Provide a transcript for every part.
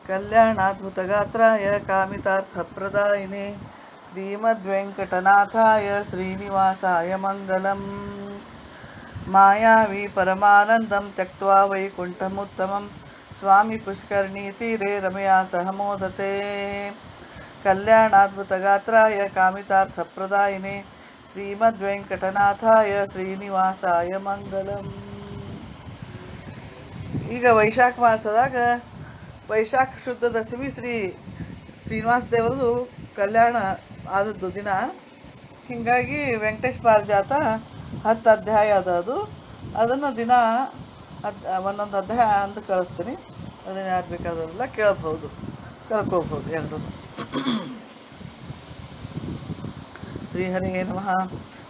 कल्याणाद्भुतगात्राय कामितार्थप्रदायिने श्रीमद्वेङ्कटनाथाय श्रीनिवासाय मङ्गलम्। मायावी परमानन्दं त्यक्त्वा वैकुण्ठमुत्तमं स्वामी पुष्करिणीतीरे रमया सह मोदते। कल्याणाद्भुतगात्राय कामितार्थप्रदायिने ಶ್ರೀಮದ್ವೆಂಕಟನಾಥಾಯ ಶ್ರೀನಿವಾಸಾಯ ಮಂಗಲಂ. ಈಗ ವೈಶಾಖ ಮಾಸದಾಗ ವೈಶಾಖ ಶುದ್ಧ ದಶಮಿ ಶ್ರೀನಿವಾಸ ದೇವರದು ಕಲ್ಯಾಣ ಆದದ್ದು ದಿನ. ಹೀಗಾಗಿ ವೆಂಕಟೇಶ್ ಪಾರಿಜಾತ 10 ಅಧ್ಯಾಯ ಅದು. ಅದನ್ನು ದಿನ ಒಂದೊಂದು ಅಧ್ಯಾಯ ಅಂತ ಕಳಿಸ್ತೀನಿ. ಅದನ್ನು ಯಾರು ಬೇಕಾದವರೆಲ್ಲ ಕೇಳಬಹುದು, ಕಳ್ಕೋಬಹುದು ಎರಡು. श्रीहरे नमः।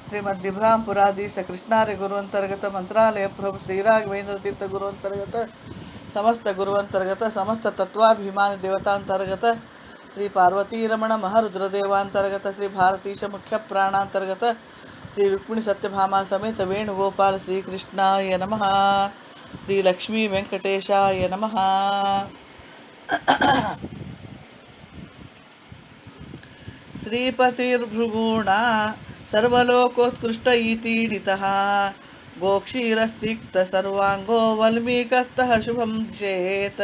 श्रीमद्विभ्रामपुराधीश कृष्णार्य गुरुअंतर्गत मंत्रालय प्रभु श्री राघवेंद्र तीर्थ गुरुअंतर्गत समस्त गुरुअंतर्गत समस्त तत्वाभिमानी देवतांतर्गत श्री पार्वती रमण महारुद्र देवांतर्गत श्री भारतीश मुख्य प्राणांतर्गत श्री रुक्मिणी सत्यभामा समेत वेणुगोपाल श्री कृष्णाय नमः। श्री लक्ष्मी वेंकटेशाय नमः। श्रीपतिर्भृगुण सर्वलोकोत्कृष्ट इतीडितः गोक्षीरस्तिक्त सर्वांगो वल्मीकस्तः शुभं चेत्।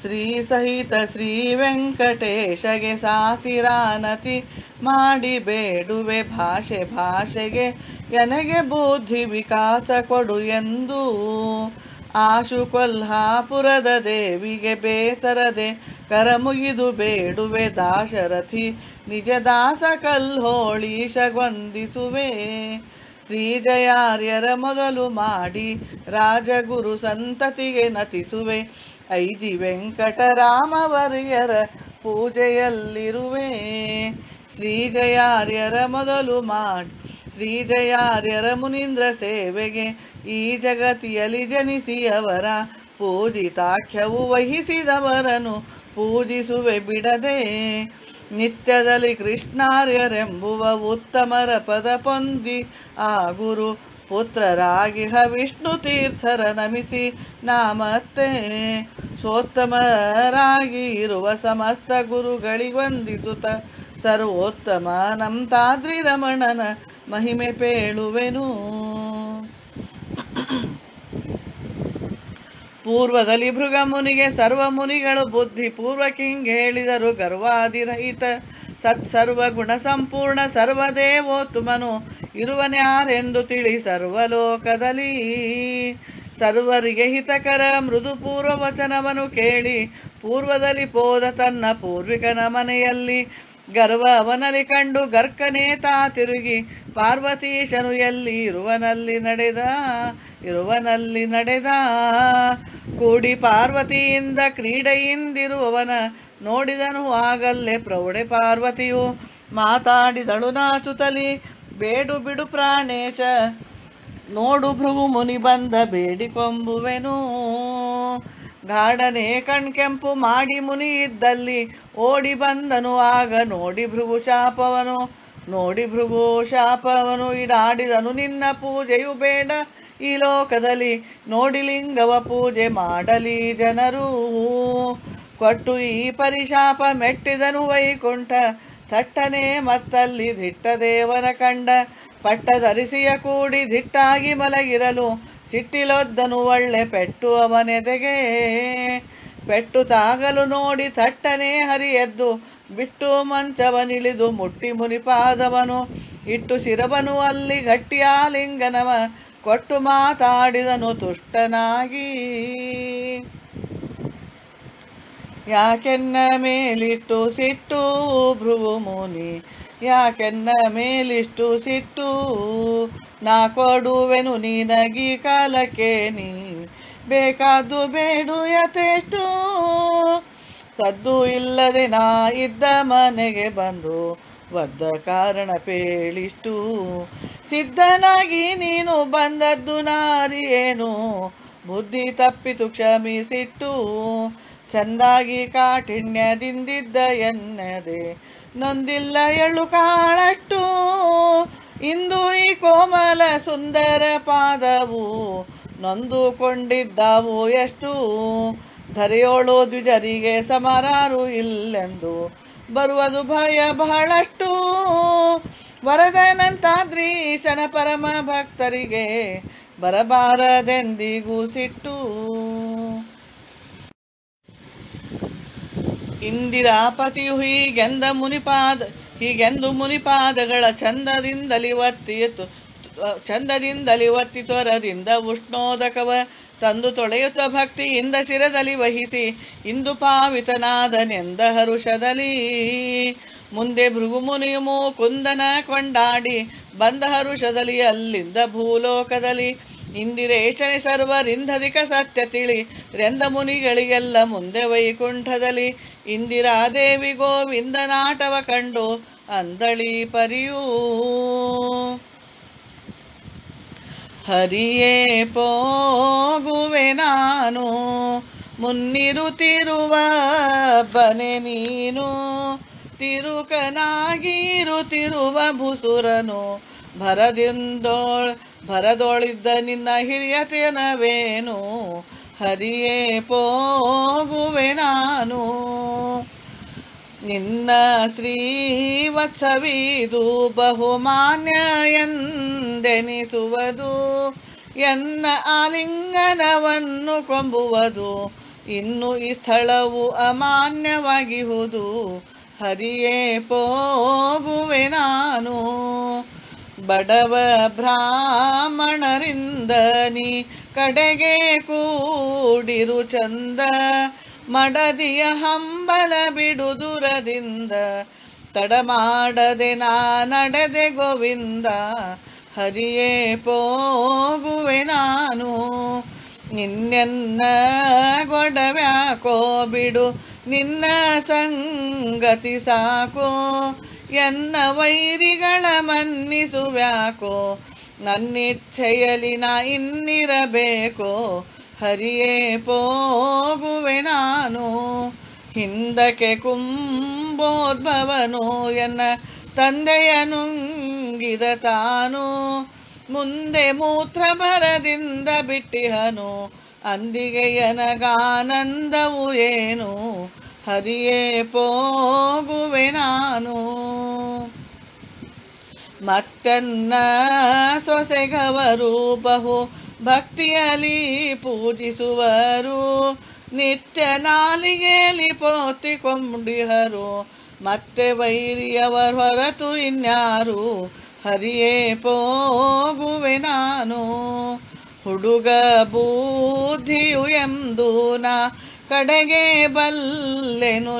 श्री सहित श्री ವೆಂಕಟೇಶಗೆ ಸಾಸಿರಾನತಿ ಮಾಡಿ ಬೇಡುವೆ ಭಾಷೆ ಭಾಷೆಗೆ ಎನಗೆ ಬುದ್ಧಿ ವಿಕಾಸ ಕೊಡು ಎಂದು ಆಶು ಕೊಲ್ಹಾಪುರದ ದೇವಿಗೆ ಬೇಸರದೆ ಕರಮುಗಿದು ಬೇಡುವೆ ದಾಶರಥಿ ನಿಜ ದಾಸ ಕಲ್ಹೋಳೀಶಗೊಂದಿಸುವೆ ಶ್ರೀಜಯಾರ್ಯರ ಮೊದಲು ಮಾಡಿ ರಾಜಗುರು ಸಂತತಿಗೆ ನತಿಸುವೆ ಐಜಿ ವೆಂಕಟರಾಮವರ್ಯರ ಪೂಜೆಯಲ್ಲಿರುವೆ ಶ್ರೀಜಯಾರ್ಯರ ಮೊದಲು ಮಾಡಿ ಶ್ರೀಜಯಾರ್ಯರ ಮುನೀಂದ್ರ ಸೇವೆಗೆ ಈ ಜಗತಿಯಲ್ಲಿ ಜನಿಸಿ ಅವರ ಪೂಜಿತಾಖ್ಯವು ವಹಿಸಿದವರನ್ನು ಪೂಜಿಸುವೆ ಬಿಡದೆ ನಿತ್ಯದಲ್ಲಿ ಕೃಷ್ಣಾರ್ಯರೆಂಬುವ ಉತ್ತಮರ ಪದ ಪೊಂದಿ ಆ ಗುರು ಪುತ್ರರಾಗಿಹ ವಿಷ್ಣು ತೀರ್ಥರ ನಮಿಸಿ ನಾಮತ್ತೆ ಸೋತ್ತಮರಾಗಿ ಇರುವ ಸಮಸ್ತ ಗುರುಗಳಿಗೊಂದಿಸುತ್ತ ಸರ್ವೋತ್ತಮ ನಂತಾದ್ರಿ ರಮಣನ ಮಹಿಮೆ ಪೇಳುವೆನು. ಪೂರ್ವದಲ್ಲಿ ಭೃಗಮುನಿಗೆ ಸರ್ವ ಮುನಿಗಳು ಬುದ್ಧಿ ಪೂರ್ವಕಿಂಗ್ ಹೇಳಿದರು ಗರ್ವಾದಿರಹಿತ ಸತ್ಸರ್ವ ಗುಣ ಸಂಪೂರ್ಣ ಸರ್ವದೇವೋತ್ತಮನು ಇರುವನ್ಯಾರೆಂದು ತಿಳಿ ಸರ್ವಲೋಕದಲ್ಲಿ ಸರ್ವರಿಗೆ ಹಿತಕರ ಮೃದು ಪೂರ್ವ ವಚನವನು ಕೇಳಿ ಪೂರ್ವದಲ್ಲಿ ಪೋದ ತನ್ನ ಪೂರ್ವಿಕನ ಮನೆಯಲ್ಲಿ ಗರ್ವ ಅವನಲ್ಲಿ ಕಂಡು ಗರ್ಕನೇ ತಾ ತಿರುಗಿ ಪಾರ್ವತೀಶನು ಎಲ್ಲಿ ಇರುವನಲ್ಲಿ ನಡೆದ ಕೂಡಿ ಪಾರ್ವತಿಯಿಂದ ಕ್ರೀಡೆಯಿಂದಿರುವವನ ನೋಡಿದನು ಆಗಲ್ಲೇ ಪ್ರೌಢೆ ಪಾರ್ವತಿಯು ಮಾತಾಡಿದಳು ನಾಚುತಲಿ ಬೇಡು ಬಿಡು ಪ್ರಾಣೇಶ ನೋಡು ಭೃಗು ಮುನಿ ಬಂದ ಬೇಡಿಕೊಂಬುವೆನು ಗಾಢನೆ ಕಣ್ಕೆಂಪು ಮಾಡಿ ಮುನಿ ಇದ್ದಲ್ಲಿ ಓಡಿ ಬಂದನು ಆಗ ನೋಡಿ ಭೃಗು ಶಾಪವನು ಇಡಾಡಿದನು ನಿನ್ನ ಪೂಜೆಯು ಬೇಡ ಈ ಲೋಕದಲ್ಲಿ ನೋಡಿ ಲಿಂಗವ ಪೂಜೆ ಮಾಡಲಿ ಜನರು ಕೊಟ್ಟು ಈ ಪರಿಶಾಪ ಮೆಟ್ಟಿದನು ವೈಕುಂಠ ಥಟ್ಟನೆ ಮತ್ತಲ್ಲಿ ದಿಟ್ಟ ದೇವನ ಕಂಡ ಪಟ್ಟಧರಿಸಿಯ ಕೂಡಿ ದಿಟ್ಟಾಗಿ ಮಲಗಿರಲು ಸಿಟ್ಟಿಲೊದ್ದನು ಒಳ್ಳೆ ಪೆಟ್ಟು ಅವನೆದೆಗೆ ಪೆಟ್ಟು ತಾಗಲು ನೋಡಿ ಥಟ್ಟನೆ ಹರಿಯೆದ್ದು ಬಿಟ್ಟು ಮಂಚವನಿಳಿದು ಮುಟ್ಟಿ ಮುನಿಪಾದವನು ಇಟ್ಟು ಶಿರವನು ಅಲ್ಲಿ ಗಟ್ಟಿಯ ಲಿಂಗನವ ಕೊಟ್ಟು ಮಾತಾಡಿದನು ತುಷ್ಟನಾಗಿ ಯಾಕೆನ್ನ ಮೇಲಿಟ್ಟು ಸಿಟ್ಟು ಭೃಗು ಮುನಿ ಯಾಕೆನ್ನ ಮೇಲಿಷ್ಟು ಸಿಟ್ಟು ನಾ ಕೊಡುವೆನು ನಿನಗೀ ಕಾಲಕ್ಕೆ ನೀ ಬೇಕಾದ್ದು ಬೇಡು ಯಥೇಷ್ಟು ಸದ್ದು ಇಲ್ಲದೆ ನಾ ಇದ್ದ ಮನೆಗೆ ಬಂದು ಒದ್ದ ಕಾರಣ ಪೇಳಿಷ್ಟು ಸಿದ್ಧನಾಗಿ ನೀನು ಬಂದದ್ದು ನಾರಿಯೇನು ಬುದ್ಧಿ ತಪ್ಪಿತು ಕ್ಷಮಿಸಿಟ್ಟು ಚಂದಾಗಿ ಕಾಠಿಣ್ಯದಿಂದಿದ್ದ ಎನ್ನದೆ ನೊಂದಿಲ್ಲ ಎಳ್ಳು ಕಾಳಷ್ಟು ಇಂದು ಈ ಕೋಮಲ ಸುಂದರ ಪಾದವು ನೊಂದುಕೊಂಡಿದ್ದಾವು ಎಷ್ಟು, ಧರೆಯೋಳು ದ್ವಿಜರಿಗೆ ಸಮರಾರು ಇಲ್ಲೆಂದು, ಬರುವುದು ಭಯ ಬಹಳಷ್ಟು. ವರದನಂತಾದ್ರೀಶನ ಪರಮ ಭಕ್ತರಿಗೆ ಬರಬಾರದೆಂದಿಗೂ ಸಿಟ್ಟು. ಇಂದಿರಾಪತಿಯು ಹೀಗೆಂದು ಮುನಿಪಾದಗಳ ಚಂದದಿಂದಲಿ ಒತ್ತಿ ತ್ವರದಿಂದ ಉಷ್ಣೋದಕವ ತಂದು ತೊಳೆಯುತ್ತ ಭಕ್ತಿಯಿಂದ ಶಿರದಲ್ಲಿ ವಹಿಸಿ ಇಂದು ಪಾವಿತನಾದನೆಂದ ಹರುಷದಲ್ಲಿ. ಮುಂದೆ ಭೃಗುಮುನಿಯು ಮುಕುಂದನ ಕೊಂಡಾಡಿ ಬಂದ ಹರುಷದಲ್ಲಿ ಅಲ್ಲಿಂದ ಭೂಲೋಕದಲ್ಲಿ. ಇಂದಿರೇಶನೆ ಸರ್ವರಿಂದಧಿಕ ಸತ್ಯ ತಿಳಿ ರೆಂದ ಮುನಿಗಳಿಗೆಲ್ಲ ಮುಂದೆ ವೈಕುಂಠದಲ್ಲಿ. ಇಂದಿರಾದೇವಿ ಗೋವಿಂದನಾಟವ ಕಂಡು ಅಂದಳಿ ಪರಿಯೂ, ಹರಿಯೇ ಪೋಗುವೆ ನಾನು ಮುನ್ನಿರುತ್ತಿರುವ ಬನೆ ನೀನು, ತಿರುಕನಾಗಿರುತ್ತಿರುವ ಭುಸುರನು ಭರದೊಳಿದ್ದ ನಿನ್ನ ಹಿರಿಯತನವೇನು, ಹರಿಯೇ ಪೋಗುವೆ ನಾನು. ನಿನ್ನ ಶ್ರೀವತ್ಸವಿದು ಬಹುಮಾನ್ಯ ಎಂದೆನಿಸುವುದು, ಎನ್ನ ಆಲಿಂಗನವನ್ನು ಕೊಂಬುವುದು, ಇನ್ನು ಈ ಸ್ಥಳವು ಅಮಾನ್ಯವಾಗಿಹುದು, ಹರಿಯೇ ಪೋಗುವೆ ನಾನು. ಬಡವ ಬ್ರಾಹ್ಮಣರಿಂದ ನೀ ಕಡೆಗೆ ಕೂಡಿರು ಚಂದ, ಮಡದಿಯ ಹಂಬಲ ಬಿಡು ದೂರದಿಂದ, ತಡ ಮಾಡದೆ ನಾ ನಡೆದೆ ಗೋವಿಂದ, ಹರಿಯೇ ಪೋಗುವೆ ನಾನು. ನಿನ್ನೆನ್ನ ಗೊಡವ್ಯಾಕೋ ಬಿಡು ನಿನ್ನ ಸಂಗತಿ ಸಾಕೋ, ಎನ್ನ ವೈರಿಗಳ ಮನ್ನಿಸುವ್ಯಾಕೋ, ನನ್ನಿಚ್ಛೆಯಲಿ ನಾ ಇನ್ನಿರಬೇಕೋ, ಹರಿಯೇ ಪೋಗುವೆ ನಾನು. ಹಿಂದಕ್ಕೆ ಕುಂಭೋದ್ಭವನು ಎನ್ನ ತಂದೆಯ ನುಂಗಿದ ತಾನು, ಮುಂದೆ ಮೂತ್ರ ಭರದಿಂದ ಬಿಟ್ಟಿಹನು, ಅಂದಿಗೆ ಎನಗಾನಂದವು ಏನು, ಹರಿಯೇ ಪೋಗುವೆ ನಾನು. ಮತ್ತೆನ್ನ ಸೊಸೆಗವರು ಬಹು ಭಕ್ತಿಯಲಿ ಪೂಜಿಸುವರು, ನಿತ್ಯ ನಾಲಿಗೆಯಲ್ಲಿ ಪೋತಿಕೊಂಡಿಹರು, ಮತ್ತೆ ವೈರಿಯವರ ಹೊರತು ಇನ್ಯಾರು, ಹರಿಯೇ ಪೋಗುವೆ ನಾನು. ಹುಡುಗ ಬುದ್ಧಿಯು ಎಂದು ನಾ ಕಡೆಗೆ ಬಲ್ಲೆನು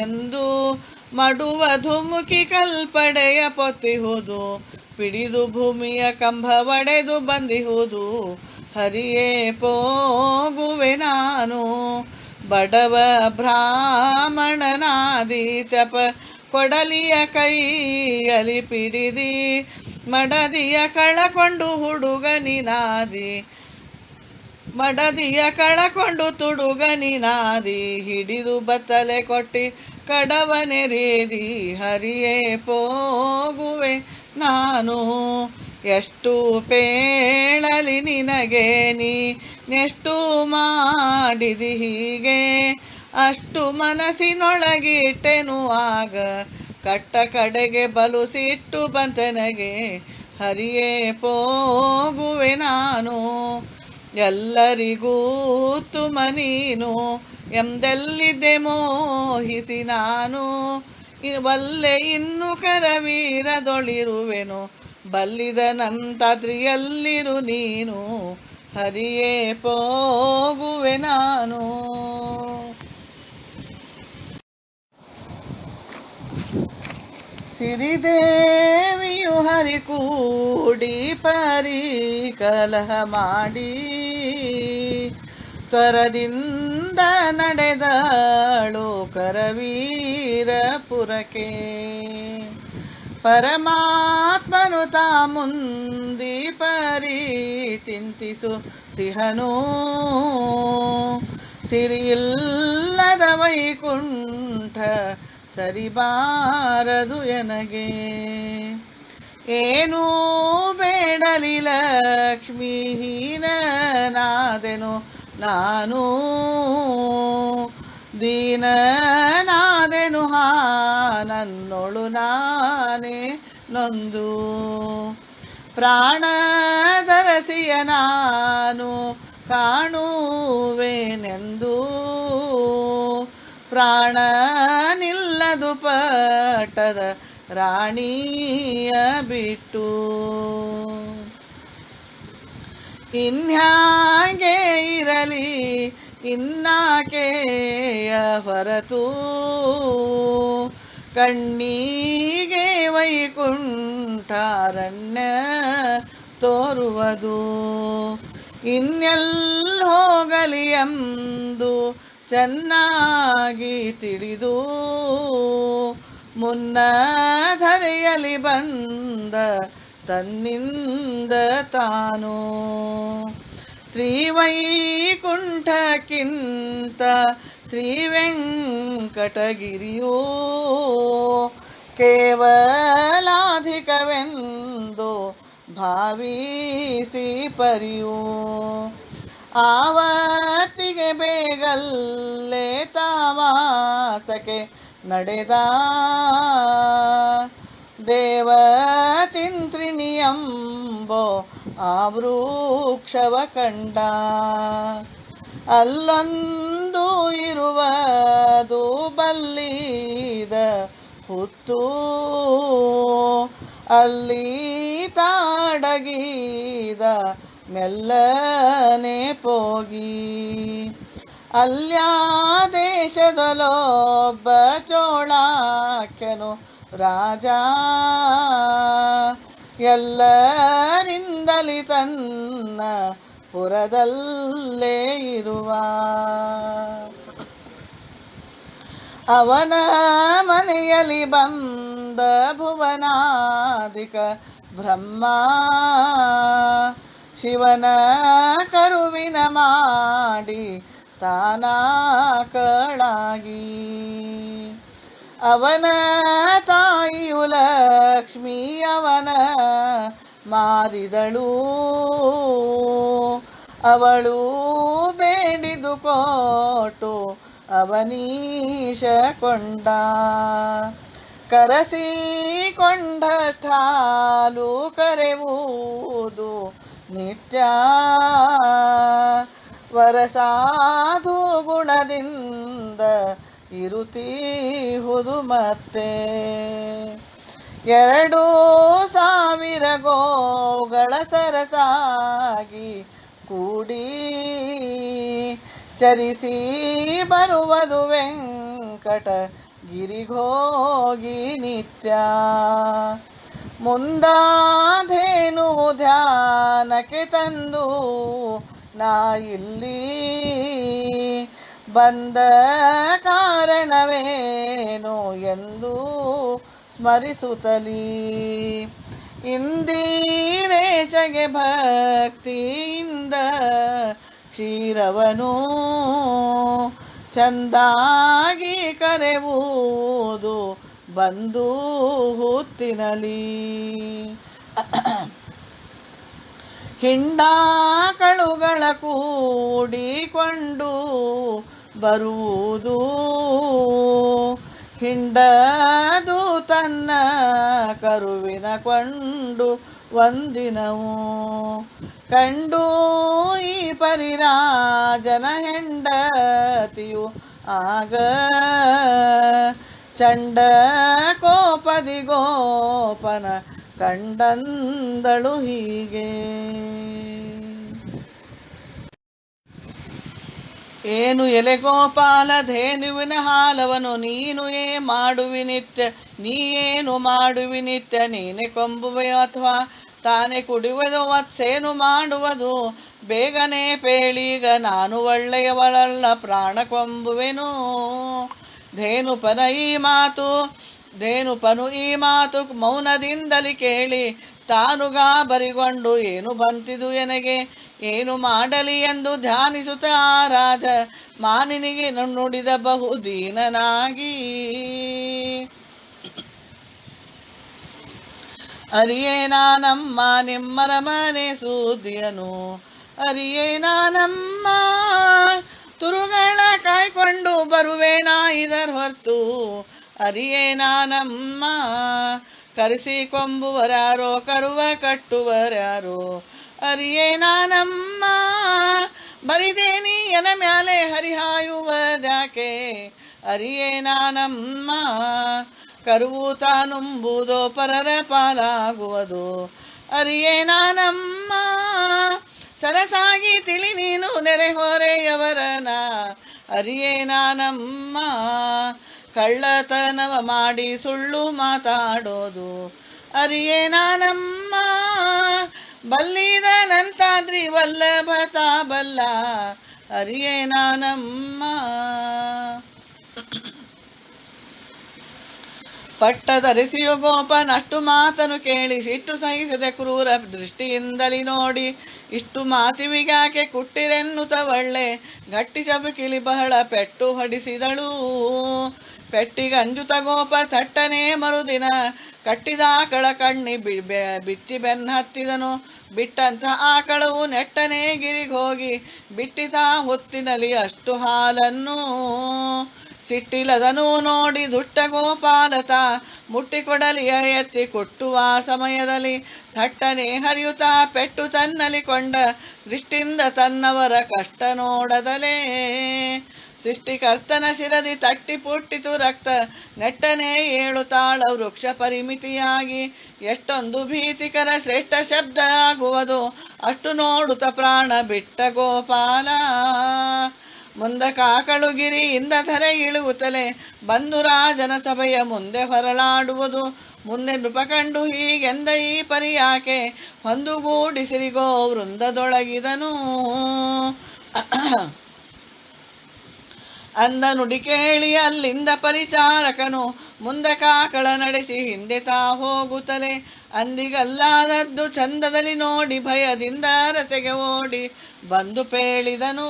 ಎಂದು, ಮಡುವ ಧುಮುಕಿ ಕಲ್ಪಡೆಯ ಪೊತ್ತಿಹುದು, ಪಿಡಿದು ಭೂಮಿಯ ಕಂಬ ಒಡೆದು ಬಂದಿಹುದು, ಹರಿಯೇ ಪೋಗುವೆ ನಾನು. ಬಡವ ಬ್ರಾಹ್ಮಣನಾದಿ ಚಪ ಕೊಡಲಿಯ ಕೈಯಲಿ ಪಿಡಿದಿ, ಮಡದಿಯ ಕಳಕೊಂಡು ಹುಡುಗನಿನಾದಿ, ಮಡದಿಯ ಕಳಕೊಂಡು ತುಡುಗನಿನಾದಿ, ಹಿಡಿದು ಬತ್ತಲೆ ಕೊಟ್ಟಿ ಕಡವನೆರೇದಿ, ಹರಿಯೇ ಪೋಗುವೆ ನಾನು. ಎಷ್ಟು ಪೇಳಲಿ ನಿನಗೆ ನೀನೆಷ್ಟು ಮಾಡಿದಿ ಹೀಗೆ, ಅಷ್ಟು ಮನಸ್ಸಿನೊಳಗಿಟ್ಟೆನು ಆಗ, ಕಟ್ಟ ಕಡೆಗೆ ಬಲು ಸಿಟ್ಟು ಬಂತೆನಗೆ, ಹರಿಯೇ ಪೋಗುವೆ ನಾನು. ಎಲ್ಲರಿಗೂ ತುಮ ನೀನು ಎಂದೆಲ್ಲಿದ್ದೆ ಮೋಹಿಸಿ ನಾನು, ಬಲ್ಲೆ ಇನ್ನು ಕರವೀರದೊಳಿರುವೆನು, ಬಲ್ಲಿದನಂತಾದ್ರಿಯಲ್ಲಿರು ನೀನು, ಹರಿಯೇ ಪೋಗುವೆ ನಾನು. ಸಿರಿದೇವಿಯು ಹರಿ ಕೂಡಿ ಪರಿ ಕಲಹ ಮಾಡಿ, ತ್ವರದಿಂದ ನಡೆದಳು ಕರವೀರಪುರಕ್ಕೆ. ಪರಮಾತ್ಮನು ತಾ ಮುಂದಿ ಪರಿ ಚಿಂತಿಸುತ್ತಿಹನು, ಸಿರಿಯಿಲ್ಲದ ವೈಕುಂಠ ಸರಿಬಾರದು ಎನಗೆ. ಏನೂ ಬೇಡಲಿ ಲಕ್ಷ್ಮೀ ಹೀನನಾದೆನು ನಾನು ದೀನನಾದೆನು ನನ್ನೊಳು ನಾನೇ ನೊಂದು ಪ್ರಾಣದರಸಿಯ ನಾನು ಕಾಣುವೆನೆಂದು ಪ್ರಾಣ ನಿಲ್ಲದು ಪಟ್ಟದ ರಾಣಿಯ ಬಿಟ್ಟು ಇನ್ಯಾಗೆ ಇರಲಿ ಇನ್ನಾಕೆಯ ಹೊರತು ಕಣ್ಣಿಗೆ ವೈಕುಂಠಾರಣ್ಯ ತೋರುವುದು ಇನ್ನೆಲ್ಲ ಹೋಗಲಿ ಎಂದು ಚೆನ್ನಾಗಿ ತಿಳಿದು ಮುನ್ನ ಧರೆಯಲಿ ಬಂದ ತನ್ನಿಂದ ತಾನು ಶ್ರೀವೈಕುಂಠಕ್ಕಿಂತ ಶ್ರೀವೆಂಕಟಗಿರಿಯೋ ಕೇವಲಾಧಿಕವೆಂದು ಭಾವಿಸಿ ಪರಿಯೋ ಆವತ್ತಿಗೆ ಬೇಗಲ್ಲೇ ತಾವಾಸಕ್ಕೆ ನಡೆದ ದೇವತಿಂತ್ರಿಣಿಯಂಬೋ ಆ ವೃಕ್ಷವ ಕಂಡ ಅಲ್ಲೊಂದು ಇರುವುದು ಬಲ್ಲಿದ ಹುತ್ತು ಅಲ್ಲಿ ತಾಡಗಿದ ಮೆಲ್ಲನೆ ಪೋಗಿ ಅಲ್ಯಾ ದೇಶದಲ್ಲೊಬ್ಬ ಚೋಳಾಖ್ಯನು ರಾಜ ಎಲ್ಲರಿಂದಲಿ ತನ್ನ ಪುರದಲ್ಲೇ ಇರುವ ಅವನ ಮನೆಯಲ್ಲಿ ಬಂದ ಭುವನಾಧಿಕ ಬ್ರಹ್ಮ ಶಿವನ ಕರುವಿನ ಮಾಡಿ ತಾನಾಕಳಾಗಿ ಅವನ ತಾಯಿಯು ಲಕ್ಷ್ಮೀ ಅವನ ಮಾರಿದಳು ಅವಳು ಬೇಡಿದು ಕೊಟ್ಟು ಅವನೀಶ ಕೊಂಡ ಕರೆಸಿಕೊಂಡಷ್ಟಾಲು ಕರೆಯುವುದು ನಿತ್ಯ ವರಸಾಧು ಗುಣದಿಂದ ಇರುತ್ತೀಹುದು ಮತ್ತೆ 2,000 ಗೋಗಳ ಸರಸಾಗಿ ಕೂಡಿ ಚರಿಸಿ ಬರುವುದು ವೆಂಕಟ ಗಿರಿಗೋಗಿ ನಿತ್ಯ ಮುಂದಾಧೇನು ಧ್ಯಾನಕ್ಕೆ ತಂದು ನಾ ಇಲ್ಲಿ ಬಂದ ಕಾರಣವೇನು ಎಂದು ಸ್ಮರಿಸುತ್ತಲೀ ಇಂದಿರೇಶಗೆ ಭಕ್ತಿಯಿಂದ ಕ್ಷೀರವನು ಚಂದಾಗಿ ಕರೆಯುವುದು ಬಂದು ಹುತ್ತಿನಲಿ ಹಿಂಡಾಕಳುಗಳ ಕೂಡಿಕೊಂಡು ಬರುವುದು ಹಿಂಡದು ತನ್ನ ಕರುವಿನ ಕೊಂಡು ಒಂದಿನವು ಕಂಡು ಈ ಪರಿರಾಜನ ಹೆಂಡತಿಯು ಆಗ ಚಂಡ ಕೋಪದಿ ಗೋಪನ ಕಂಡಂದಳು ಹೀಗೆ ಏನು ಎಲೆ ಗೋಪಾಲ ಧೇನುವಿನ ಹಾಲವನು ನೀನು ಮಾಡುವಿ ನಿತ್ಯ ನೀ ಏನು ಮಾಡುವಿ ನಿತ್ಯ ನೀನೆ ಕೊಂಬುವೆಯೋ ಅಥವಾ ತಾನೇ ಕುಡಿಯುವುದು ವತ್ಸೇನು ಮಾಡುವುದು ಬೇಗನೆ ಪೇಳೀಗ ನಾನು ಒಳ್ಳೆಯವಳಲ್ಲ ಪ್ರಾಣ ಕೊಂಬುವೆನು ಧೇನುಪನು ಈ ಮಾತು ಮೌನದಿಂದಲಿ ಕೇಳಿ ತಾನು ಗಾಬರಿಗೊಂಡು ಏನು ಬಂತಿದು ಎನಗೆ ಏನು ಮಾಡಲಿ ಎಂದು ಧ್ಯಾನಿಸುತ್ತ ರಾಜ ಮಾನಿನಿಗೆ ನುಡಿದ ಬಹುದೀನನಾಗಿ ಅರಿಯೇ ನಾನಮ್ಮ ನಿಮ್ಮರ ಮನೆ ಸುದ್ದಿಯನು, ಅರಿಯೇ ನಾನಮ್ಮ ತುರುಗಳ ಕಾಯ್ಕೊಂಡು ಬರುವೇನಾ ಇದರ ಹೊರ್ತು, ಅರಿಯೇ ನಾನಮ್ಮ ಕರೆಸಿಕೊಂಬುವರ್ಯಾರೋ ಕರುವ ಕಟ್ಟುವರ್ಯಾರೋ, ಅರಿಯೇ ನಾನಮ್ಮ ಬರಿದೇನಿ ಎನ ಮ್ಯಾಲೆ ಹರಿಹಾಯುವುದ್ಯಾಕೆ, ಅರಿಯೇ ನಾನಮ್ಮ ಕರುವು ತಾನುಂಬುದೋ ಪರರ ಪಾಲಾಗುವುದು, ಅರಿಯೇ ನಾನಮ್ಮ ಸರಸಾಗಿ ತಿಳಿ ನೀನು ನೆರೆ ಹೊರೆಯವರನ, ಅರಿಯೇ ನಾನಮ್ಮ ಕಳ್ಳತನವ ಮಾಡಿ ಸುಳ್ಳು ಮಾತಾಡೋದು, ಅರಿಯೇ ನಾನಮ್ಮ ಬಲ್ಲಿದ ನಂತಾದ್ರಿ ವಲ್ಲಭತಾ ಬಲ್ಲ, ಅರಿಯೇ ನಾನಮ್ಮ ಪಟ್ಟಧರಿಸಿಯು ಗೋಪನಷ್ಟು ಮಾತನು ಕೇಳಿ ಸಿಟ್ಟು ಸಹಿಸದೆ ಕ್ರೂರ ದೃಷ್ಟಿಯಿಂದಲಿ ನೋಡಿ, ಇಷ್ಟು ಮಾತಿವಿಗಾಕೆ ಕುಟ್ಟಿರೆನ್ನುತ್ತ ಒಳ್ಳೆ ಗಟ್ಟಿ ಚಬುಕಿಲಿ ಬಹಳ ಪೆಟ್ಟು ಹೊಡಿಸಿದಳು. ಪೆಟ್ಟಿಗಂಜುತ ಗೋಪ ತಟ್ಟನೆ ಮರುದಿನ ಕಟ್ಟಿದ ಆಕಳ ಕಣ್ಣಿ ಬಿಚ್ಚಿ ಬೆನ್ನತ್ತಿದನು. ಬಿಟ್ಟಂತ ಆಕಳವು ನೆಟ್ಟನೆ ಗಿರಿಗೋಗಿ ಬಿಟ್ಟಿತ ಹೊತ್ತಿನಲ್ಲಿ ಅಷ್ಟು ಹಾಲನ್ನು. ಸಿಟ್ಟಿಲದನು ನೋಡಿ ದುಷ್ಟ ಗೋಪಾಲತ ಮುಟ್ಟಿಕೊಡಲಿಯ ಎತ್ತಿ ಕೊಟ್ಟುವ ಸಮಯದಲ್ಲಿ ಥಟ್ಟನೆ ಹರಿಯುತ್ತಾ ಪೆಟ್ಟು ತನ್ನಲಿ ಕೊಂಡ ದೃಷ್ಟಿಯಿಂದ ತನ್ನವರ ಕಷ್ಟ ನೋಡದಲೇ. ಸೃಷ್ಟಿಕರ್ತನ ಶಿರದಿ ತಟ್ಟಿ ಪುಟ್ಟಿತು ರಕ್ತ ನೆಟ್ಟನೆ ಏಳುತ್ತಾಳ ವೃಕ್ಷ ಪರಿಮಿತಿಯಾಗಿ. ಎಷ್ಟೊಂದು ಭೀತಿಕರ ಶ್ರೇಷ್ಠ ಶಬ್ದ ಆಗುವುದು ಅಷ್ಟು ನೋಡುತ್ತ ಪ್ರಾಣ ಬಿಟ್ಟ ಗೋಪಾಲ. ಮುಂದ ಕಾಕಳು ಗಿರಿಯಿಂದ ಧರೆ ಇಳುವುತ್ತಲೇ ಬಂದು ರಾಜನ ಸಭೆಯ ಮುಂದೆ ಹೊರಳಾಡುವುದು. ಮುಂದೆ ನೃಪ ಕಂಡು ಹೀಗೆಂದ ಈ ಪರಿಯಾಕೆ ಹೊಂದುಗೂಡಿಸಿರಿಗೋ ವೃಂದದೊಳಗಿದನು. ಅಂದ ನುಡಿ ಕೇಳಿ ಅಲ್ಲಿಂದ ಪರಿಚಾರಕನು ಮುಂದೆ ಕಾಕಳ ನಡೆಸಿ ಹಿಂದೆ ತಾ ಹೋಗುತ್ತಲೇ. ಅಂದಿಗಲ್ಲಾದದ್ದು ಚಂದದಲ್ಲಿ ನೋಡಿ ಭಯದಿಂದ ಅರಸೆಗೆ ಓಡಿ ಬಂದು ಪೇಳಿದನು.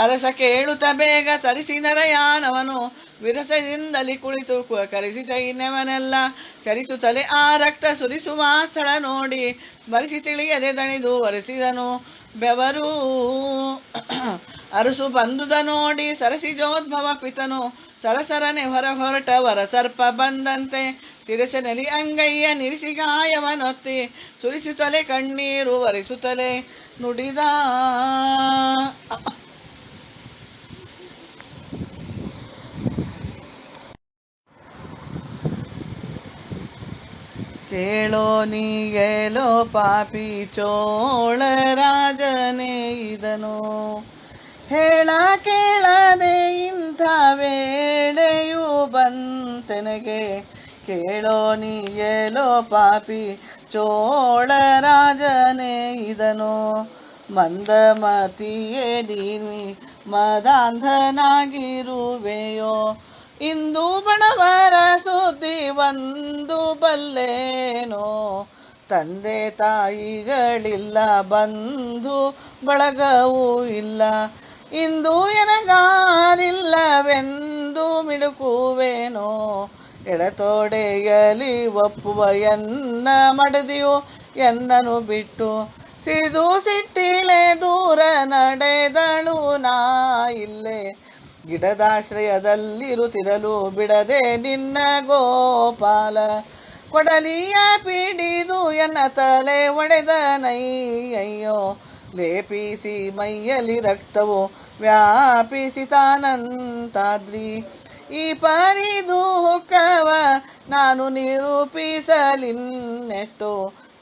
ಅರಸ ಕೇಳುತ್ತ ಬೇಗ ತರಿಸಿ ನರಯಾನವನು ವಿರಸದಿಂದಲಿ ಕುಳಿತು ಕರೆಸಿ ಸೈನ್ಯವನೆಲ್ಲ ಚರಿಸುತ್ತಲೇ ಆ ರಕ್ತ ಸುರಿಸುವ ಸ್ಥಳ ನೋಡಿ ಸ್ಮರಿಸಿ ತಿಳಿಯದೆ ದಣಿದು ಒರೆಸಿದನು ಬೆವರು. ಅರಸು ಬಂದುದ ನೋಡಿ ಸರಸಿಜೋದ್ಭವ ಪಿತನು ಸರಸರನೆ ಹೊರಟ ವರ ಸರ್ಪ ಬಂದಂತೆ ಸಿರಸೆನಲಿ ಅಂಗಯ್ಯ ನಿರಿಸಿ ಗಾಯವನೊತ್ತಿ ಸುರಿಸುತ್ತಲೇ ಕಣ್ಣೀರು ಒರೆಸುತ್ತಲೇ ನುಡಿದ. ಕೇಳೋ ನೀಗೆಲೋ ಪಾಪಿ ಚೋಳ ರಾಜನೇ ಇದನು, ಹೇಳ ಕೇಳದೆ ಇಂಥ ವೇಳೆಯೂ ಬಂತೆನಗೆ. ಕೇಳೋ ನೀಗೆಲೋ ಪಾಪಿ ಚೋಳ ರಾಜನೇ ಇದನು, ಮಂದಮತಿಯೇ ನೀನಿ ಮದಾಂಧನಾಗಿರುವೆಯೋ. ಇಂದು ಬಣವರ ಸುದ್ದಿ ಒಂದು ಬಲ್ಲೇನೋ, ತಂದೆ ತಾಯಿಗಳಿಲ್ಲ ಬಂಧು ಬಳಗವೂ ಇಲ್ಲ. ಇಂದು ಎನಗಾರಿಲ್ಲವೆಂದು ಮಿಡುಕುವೇನೋ, ಎಡತೋಡೆಯಲಿ ಒಪ್ಪುವ ಎನ್ನ ಮಡದಿಯು ಎನ್ನನು ಬಿಟ್ಟು. ಸಿದು ಸಿಟ್ಟಿಲೆ ದೂರ ನಡೆದಳು ನಾ ಇಲ್ಲೇ, ಗಿಡದಾಶ್ರಯದಲ್ಲಿರುತ್ತಿರಲು ಬಿಡದೆ ನಿನ್ನ ಗೋಪಾಲ. ಕೊಡಲಿಯ ಪಿಡಿದು ಎನ್ನ ತಲೆ ಒಡೆದನಯ್ಯಯ್ಯೋ, ಲೇಪಿಸಿ ಮೈಯಲಿ ರಕ್ತವು ವ್ಯಾಪಿಸಿ ತಾನಂತಾದ್ರಿ. ಈ ಪರಿ ದುಃಖವ ನಾನು ನಿರೂಪಿಸಲಿನ್ನೆಷ್ಟೋ,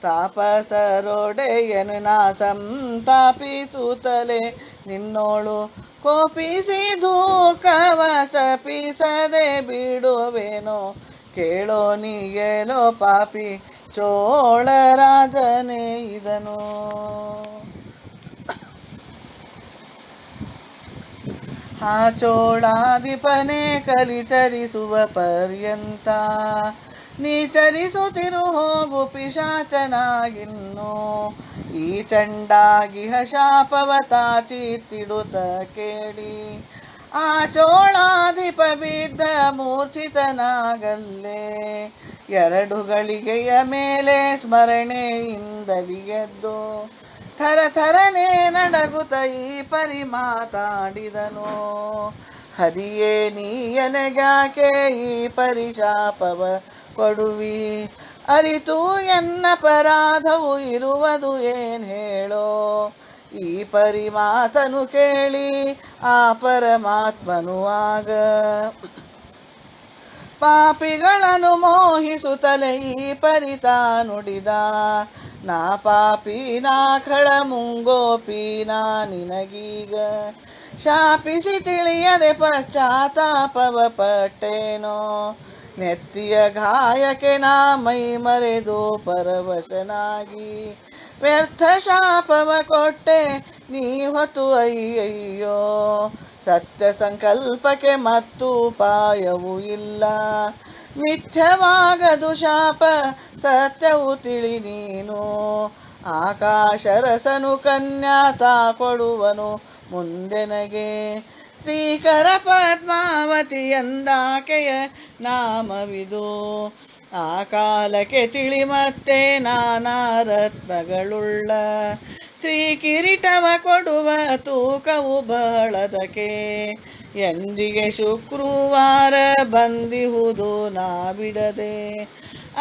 ತಾಪಸರೊಡೆಯನು ನಾ ಸಂತಾಪಿಸುತ್ತಲೇ ನಿನ್ನೋಳು. ಕೋಪಿಸಿ ದುಃಖವ ಶಪಿಸದೆ ಬಿಡುವೆನೋ, ಕೇಳೋ ನೀಗೆಲೋ ಪಾಪಿ ಚೋಳ ರಾಜನೇ ಇದನು. ಆ ಚೋಳಾಧಿಪನೇ ಕಲಿಚರಿಸುವ ಪರ್ಯಂತ ನೀ ಚರಿಸುತ್ತಿರು ಹೋಗು ಪಿಶಾಚನಾಗಿನ್ನು. ಈ ಚಂಡಾಗಿಹ ಶಾಪವ ತಾಚಿತ್ತಿಡುತ್ತ ಕೇಳಿ, ಆ ಚೋಳಾಧಿಪ ಬಿದ್ದ ಮೂರ್ಛಿತನಾಗಲ್ಲೇ. ಎರಡು ಗಳಿಗೆಯ ಮೇಲೆ ಸ್ಮರಣೆಯಿಂದಲಿ ಎದ್ದು ಥರ ಥರನೆ ನಡಗುತ್ತ ಈ ಪರಿ ಮಾತಾಡಿದನು. ಹರಿಯೇ ನೀ ಎನಗ್ಯಾಕೆ ಈ ಪರಿಶಾಪವ ಕೊಡುವಿ, ಅರಿತು ಎನ್ನಪರಾಧವು ಇರುವುದು ಏನ್ ಹೇಳೋ. ಈ ಪರಿ ಮಾತನು ಕೇಳಿ ಆ ಪರಮಾತ್ಮನು ಆಗ ಪಾಪಿಗಳನ್ನು ಮೋಹಿಸುತ್ತಲೇ ಈ ಪರಿತ ನುಡಿದ. ನಾ ಪಾಪಿ ನಾ ಖಳ ಮುಂಗೋಪಿ ನಾ ನಿನಗೀಗ ಶಾಪಿಸಿ ತಿಳಿಯದೆ ಪಶ್ಚಾತ್ತಾಪವ ಪಟ್ಟೇನೋ. ನೆತ್ತಿಯ ಗಾಯಕ್ಕೆ ನಾ ಮೈ ಮರೆದು ಪರವಶನಾಗಿ ವ್ಯರ್ಥ ಶಾಪವ ಕೊಟ್ಟೆ ನೀ ಹೊತ್ತು ಅಯ್ಯಯ್ಯೋ. ಸತ್ಯ ಸಂಕಲ್ಪಕ್ಕೆ ಮತ್ತು ಉಪಾಯವೂ ಇಲ್ಲ, ಮಿಥ್ಯವಾಗದು ಶಾಪ ಸತ್ಯವು ತಿಳಿ ನೀನು. ಆಕಾಶರಸನು ಕನ್ಯಾತ ಕೊಡುವನು ಮುಂದೆನಗೆ, ಶ್ರೀಕರ ಪದ್ಮಾವತಿ ಎಂದಾಕೆಯ ನಾಮವಿದು. ಆ ಕಾಲಕ್ಕೆ ತಿಳಿ ಮತ್ತೆ ನಾನಾ ರತ್ನಗಳುಳ್ಳ ಶ್ರೀ ಕಿರೀಟವ ಕೊಡುವ ತೂಕವು ಬಹಳದಕ್ಕೆ. ಎಂದಿಗೆ ಶುಕ್ರವಾರ ಬಂದಿಹುದು ನಾ ಬಿಡದೆ,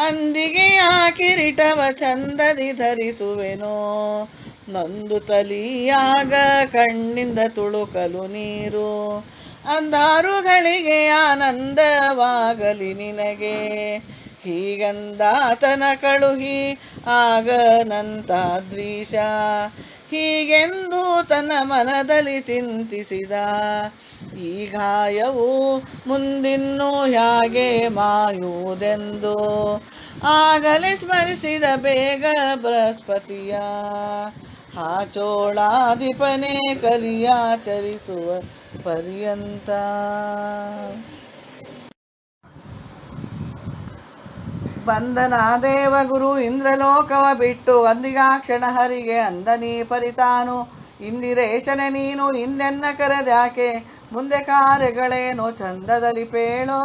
ಅಂದಿಗೆ ಆ ಕಿರೀಟವ ಚಂದದಿ ಧರಿಸುವೆನೋ. ನೊಂದು ತಲಿಯಾಗ ಕಣ್ಣಿಂದ ತುಳುಕಲು ನೀರು, ಅಂದಾರುಗಳಿಗೆ ಆನಂದವಾಗಲಿ ನಿನಗೆ. ಹೀಗಂದಾತನ ಕಳುಹಿ ಆಗನಂತಾದ್ರೀಶ, ಹೀಗೆಂದು ತನ್ನ ಮನದಲ್ಲಿ ಚಿಂತಿಸಿದ. ಈ ಗಾಯವು ಮುಂದಿನ್ನು ಹೇಗೆ ಮಾಯುವುದೆಂದು ಆಗಲೇ ಸ್ಮರಿಸಿದ ಬೇಗ ಬೃಹಸ್ಪತಿಯ. ಆ ಚೋಳಾಧಿಪನೇ ಕಲಿಯಾಚರಿಸುವ ಪರ್ಯಂತ. ಬಂದನ ದೇವಗುರು ಇಂದ್ರಲೋಕವ ಬಿಟ್ಟು ಅಂದಿಗಾಕ್ಷಣ ಹರಿಗೆ ಅಂದನೀ ಪರಿತಾನು. ಇಂದಿರೇಶನೆ ನೀನು ಹಿಂದೆನ್ನ ಕರೆದ್ಯಾಕೆ, ಮುಂದೆ ಕಾರ್ಯಗಳೇನು ಚಂದದಲ್ಲಿ ಪೇಳೋ.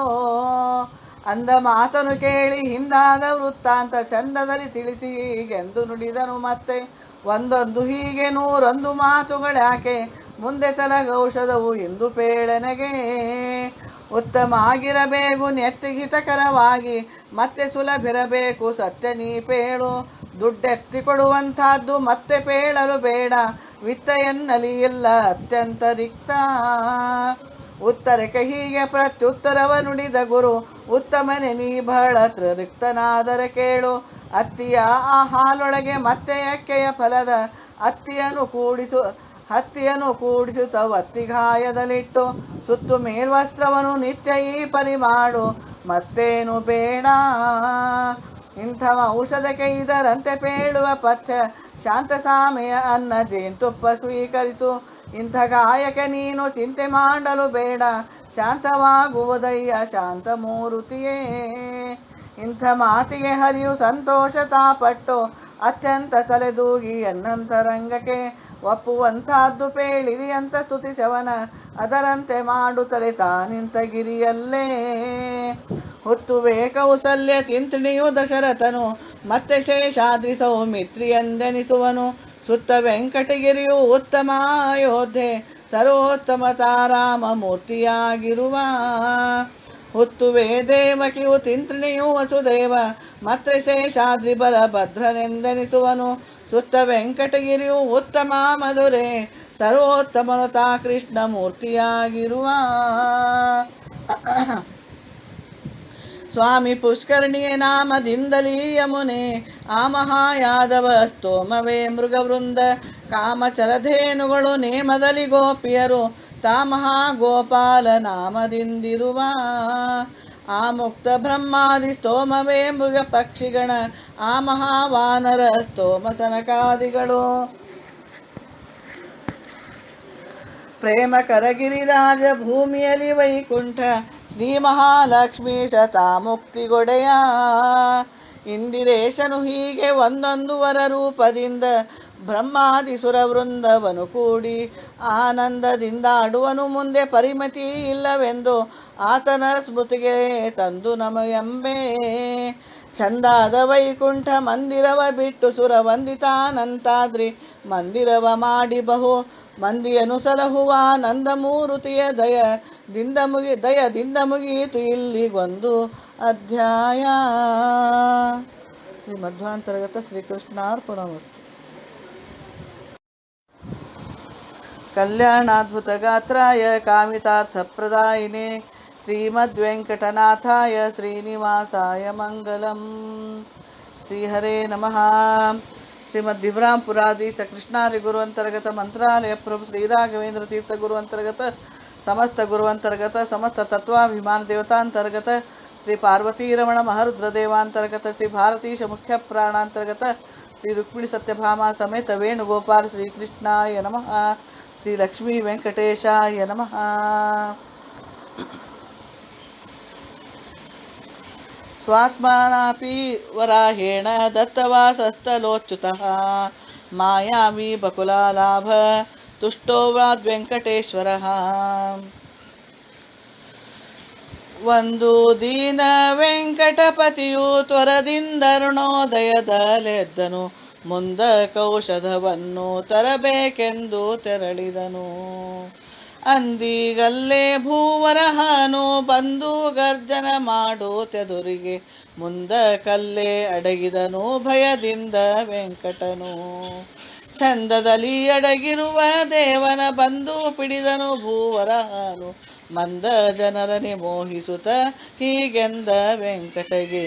ಅಂದ ಮಾತನು ಕೇಳಿ ಹಿಂದಾದ ವೃತ್ತಾಂತ ಚಂದದಲ್ಲಿ ತಿಳಿಸಿ ಹೀಗೆಂದು ನುಡಿದನು ಮತ್ತೆ. ಒಂದೊಂದು ಹೀಗೆ ನೂರೊಂದು ಮಾತುಗಳ್ಯಾಕೆ, ಮುಂದೆ ತಲಗೌಷಧವು ಎಂದು ಪೇಳನೆಗೆ. ಉತ್ತಮ ಆಗಿರಬೇಕು ನೆತ್ತಿಹಿತಕರವಾಗಿ, ಮತ್ತೆ ಸುಲಭಿರಬೇಕು ಸತ್ಯ ನೀ ಪೇಳು. ದುಡ್ಡೆತ್ತಿ ಕೊಡುವಂತಹದ್ದು ಮತ್ತೆ ಪೇಳಲು ಬೇಡ, ವಿತ್ತ ಎನ್ನಲಿ ಇಲ್ಲ ಅತ್ಯಂತ ರಿಕ್ತ. ಉತ್ತರಕ್ಕೆ ಹೀಗೆ ಪ್ರತ್ಯುತ್ತರವ ನುಡಿದ ಗುರು, ಉತ್ತಮನೆ ನೀ ಬಹಳ ರಿಕ್ತನಾದರೆ ಕೇಳು. ಅತ್ತಿಯ ಆ ಹಾಲೊಳಗೆ ಮತ್ತೆ ಎಕ್ಕೆಯ ಫಲದ ಹತ್ತಿಯನ್ನು ಕೂಡಿಸುತ್ತವತ್ತಿಗಾಯದಲ್ಲಿಟ್ಟು, ಸುತ್ತು ಮೇಲ್ವಸ್ತ್ರವನ್ನು ನಿತ್ಯ ಈ ಪರಿ ಮಾಡು ಮತ್ತೇನು ಬೇಡ. ಇಂಥವ ಔಷಧಕ್ಕೆ ಇದರಂತೆ ಪೇಳುವ ಪಥ್ಯ, ಶಾಂತ ಸಾಮೆಯ ಅನ್ನ ಜೇನುತುಪ್ಪ ಸ್ವೀಕರಿಸು. ಇಂಥ ಗಾಯಕ್ಕೆ ನೀನು ಚಿಂತೆ ಮಾಡಲು ಬೇಡ, ಶಾಂತವಾಗುವುದಯ್ಯ ಶಾಂತ ಮೂರುತಿಯೇ. ಇಂಥ ಮಾತಿಗೆ ಹರಿಯು ಸಂತೋಷ ತಾಪಟ್ಟು ಅತ್ಯಂತ ತಲೆದೂಗಿ ಎನ್ನಂತರಂಗಕ್ಕೆ. ಒಪ್ಪುವಂತಹದ್ದು ಪೇಳಿದೆಯಂತ ಸ್ತುತಿಸವನ, ಅದರಂತೆ ಮಾಡುತ್ತಲೇ ತಾನಿಂತ ಗಿರಿಯಲ್ಲೇ. ಹುತ್ತುವೆ ಕೌಸಲ್ಯ ತಿಂತ್ರಿಣಿಯು ದಶರಥನು, ಮತ್ತೆ ಶೇಷಾದ್ರಿ ಸೌಮಿತ್ರಿಯೆಂದೆನಿಸುವನು. ಸುತ್ತ ವೆಂಕಟಗಿರಿಯು ಉತ್ತಮ ಅಯೋಧ್ಯೆ, ಸರ್ವೋತ್ತಮ ತಾರಾಮ ಮೂರ್ತಿಯಾಗಿರುವ. ಹುತ್ತುವೆ ದೇವಕಿಯು ತಿಂತ್ರಿಣಿಯು ವಸುದೇವ, ಮತ್ತೆ ಶೇಷಾದ್ರಿ ಬಲಭದ್ರನೆಂದೆನಿಸುವನು. ಸುತ್ತ ವೆಂಕಟಗಿರಿಯು ಉತ್ತಮ ಮಧುರೆ, ಸರ್ವೋತ್ತಮನು ತಾ ಕೃಷ್ಣ ಮೂರ್ತಿಯಾಗಿರುವ. ಸ್ವಾಮಿ ಪುಷ್ಕರಣಿಯ ನಾಮದಿಂದಲೀ ಯಮುನೆ, ಆ ಮಹಾಯಾದವ ಸ್ತೋಮವೇ ಮೃಗವೃಂದ. ಕಾಮಚರಧೇನುಗಳು ನೇಮದಲ್ಲಿ ಗೋಪಿಯರು, ತಾ ಮಹಾಗೋಪಾಲ ನಾಮದಿಂದಿರುವ. ಆ ಮುಕ್ತ ಬ್ರಹ್ಮಾದಿ ಸ್ತೋಮವೇ ಮೃಗ ಪಕ್ಷಿಗಣ, ಆ ಮಹಾವಾನರ ಸ್ತೋಮ ಸನಕಾದಿಗಳು. ಪ್ರೇಮ ಕರಗಿರಿರಾಜ ಭೂಮಿಯಲ್ಲಿ ವೈಕುಂಠ, ಶ್ರೀ ಮಹಾಲಕ್ಷ್ಮೀಶ ತಾ ಮುಕ್ತಿಗೊಡೆಯ. ಇಂದಿರೇಶನು ಹೀಗೆ ಒಂದೊಂದು ವರ ರೂಪದಿಂದ ಬ್ರಹ್ಮಾದಿ ಸುರವೃಂದವನು ಕೂಡಿ ಆನಂದದಿಂದ ಆಡುವನು. ಮುಂದೆ ಪರಿಮಿತಿ ಇಲ್ಲವೆಂದು ಆತನ ಸ್ಮೃತಿಗೆ ತಂದು ನಮಯಂಬೆ. ಚಂದಾದ ವೈಕುಂಠ ಮಂದಿರವ ಬಿಟ್ಟು ಸುರ ವಂದಿತಾನಂತಾದ್ರಿ ಮಂದಿರವ ಮಾಡಿ ಬಹು ಮಂದಿಯನು ಸಲಹುವ ನಂದಮೂರುತಿಯ ದಯದಿಂದ ಮುಗಿಯಿತು ಇಲ್ಲಿಗೊಂದು ಅಧ್ಯಾಯ. ಶ್ರೀ ಮಧ್ವಾಂತರ್ಗತ ಶ್ರೀಕೃಷ್ಣಾರ್ಪಣಮಸ್ತು. ಕಲ್ಯಾಣಾದ್ಭುತ ಗಾತ್ರಾಯ ಕಾಮಿತಾರ್ಥಪ್ರದಾಯಿನೇ ಶ್ರೀಮದ್ವೆಂಕಟನಾಥಾಯ ಶ್ರೀನಿವಾಸಾಯ ಮಂಗಲಂ. ಶ್ರೀಹರೇ ನಮಃ. ಶ್ರೀಮದ್ ದಿವ್ರಾಂಪುರಾಧೀಶ ಕೃಷ್ಣಾರಿ ಗುರುವಂತರ್ಗತ ಮಂತ್ರಾಲಯ ಪ್ರಭು ಶ್ರೀ ರಾಘವೇಂದ್ರ ತೀರ್ಥ ಗುರುವಂತರ್ಗತ ಸಮಸ್ತ ಗುರುವಂತರ್ಗತ ಸಮಸ್ತ ತತ್ವಾಭಿಮಾನ ದೇವತಾಂತರ್ಗತ ಶ್ರೀ ಪಾರ್ವತೀರಮಣ ಮಹರುದ್ರ ದೇವಾಂತರ್ಗತ ಶ್ರೀ ಭಾರತೀಶ ಮುಖ್ಯ ಪ್ರಾಣಾಂತರ್ಗತ ಶ್ರೀ ರುಕ್ಮಿಣಿ ಸತ್ಯಭಾಮ ಸಮೇತ ವೇಣುಗೋಪಾಲ ಶ್ರೀಕೃಷ್ಣಾಯ ನಮಃ. ಶ್ರೀ ಲಕ್ಷ್ಮೀ ವೆಂಕಟೇಶಾಯ ನಮಃ. ಸ್ವಾತ್ಮನಾಪಿ ವರಾಹೇಣ ದತ್ತವಾಸಸ್ಥಲೋಚ್ಯುತಃ ಮಾಯಾವಿ ಬಕುಲಾಲಾಭ ತುಷ್ಟೋ ವಾದ್ವೆಂಕಟೇಶ್ವರಃ. ಒಂದು ದೀನ ವೆಂಕಟಪತಿಯು ತ್ವರದಿಂದರುಣೋದಯದಲೆದ್ದನು. ಮುಂದ ಕೌಷಧವನ್ನು ತರಬೇಕೆಂದು ತೆರಳಿದನು. ಅಂದಿಗಲ್ಲೇ ಭೂವರಹನು ಬಂದು ಗರ್ಜನ ಮಾಡುತ್ತೆದುರಿಗೆ. ಮುಂದ ಕಲ್ಲೇ ಅಡಗಿದನು ಭಯದಿಂದ ವೆಂಕಟನು. ಚಂದದಲ್ಲಿ ಅಡಗಿರುವ ದೇವನ ಬಂದು ಪಿಡಿದನು ಭೂವರಹನು. ಮಂದ ಜನರನೆ ಮೋಹಿಸುತ್ತ ಹೀಗೆಂದ ವೆಂಕಟಗೆ.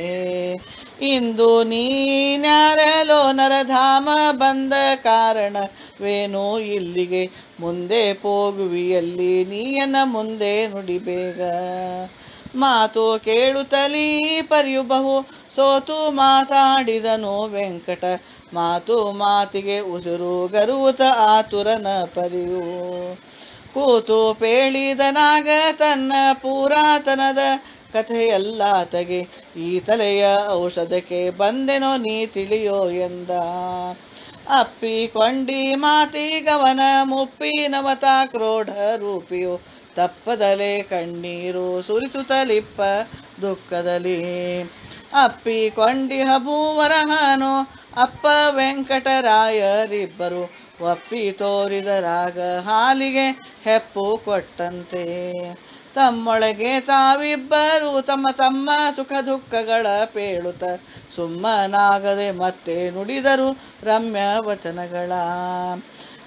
ಇಂದು ನೀನ್ಯಾರಲೋ ನರಧಾಮ ಬಂದ ಕಾರಣವೇನು ಇಲ್ಲಿಗೆ. ಮುಂದೆ ಹೋಗುವಿಯಲ್ಲಿ ನೀಯನ ಮುಂದೆ ನುಡಿಬೇಗ. ಮಾತು ಕೇಳುತ್ತಲೀ ಪರಿಯು ಬಹು ಸೋತು ಮಾತಾಡಿದನು ವೆಂಕಟ. ಮಾತು ಮಾತಿಗೆ ಉಸಿರು ಗರುವುತ ಆತುರನ ಪರಿಯು. ಕೂತು ಪೇಳಿದನಾಗ ತನ್ನ ಪುರಾತನದ ಕಥೆಯಲ್ಲಾತಗೆ. ಈ ತಲೆಯ ಔಷಧಕ್ಕೆ ಬಂದೆನೋ ನೀ ತಿಳಿಯೋ ಎಂದ. ಅಪ್ಪಿಕೊಂಡಿ ಮಾತಿಗವನ ಮುಪ್ಪಿನವತ ಕ್ರೋಢ ರೂಪಿಯು. ತಪ್ಪದಲೆ ಕಣ್ಣೀರು ಸುರಿಸುತ್ತಲಿಪ್ಪ ದುಃಖದಲ್ಲಿ. ಅಪ್ಪಿಕೊಂಡಿಹ ಭೂವರಹನು ಅಪ್ಪ ವೆಂಕಟರಾಯರಿಬ್ಬರು. ಒಪ್ಪಿ ತೋರಿದರಾಗ ಹಾಲಿಗೆ ಹೆಪ್ಪು ಕೊಟ್ಟಂತೆ. ತಮ್ಮೊಳಗೆ ತಾವಿಬ್ಬರು ತಮ್ಮ ತಮ್ಮ ಸುಖ ದುಃಖಗಳ ಪೇಳುತ್ತ ಸುಮ್ಮನಾಗದೆ ಮತ್ತೆ ನುಡಿದರು ರಮ್ಯ ವಚನಗಳ.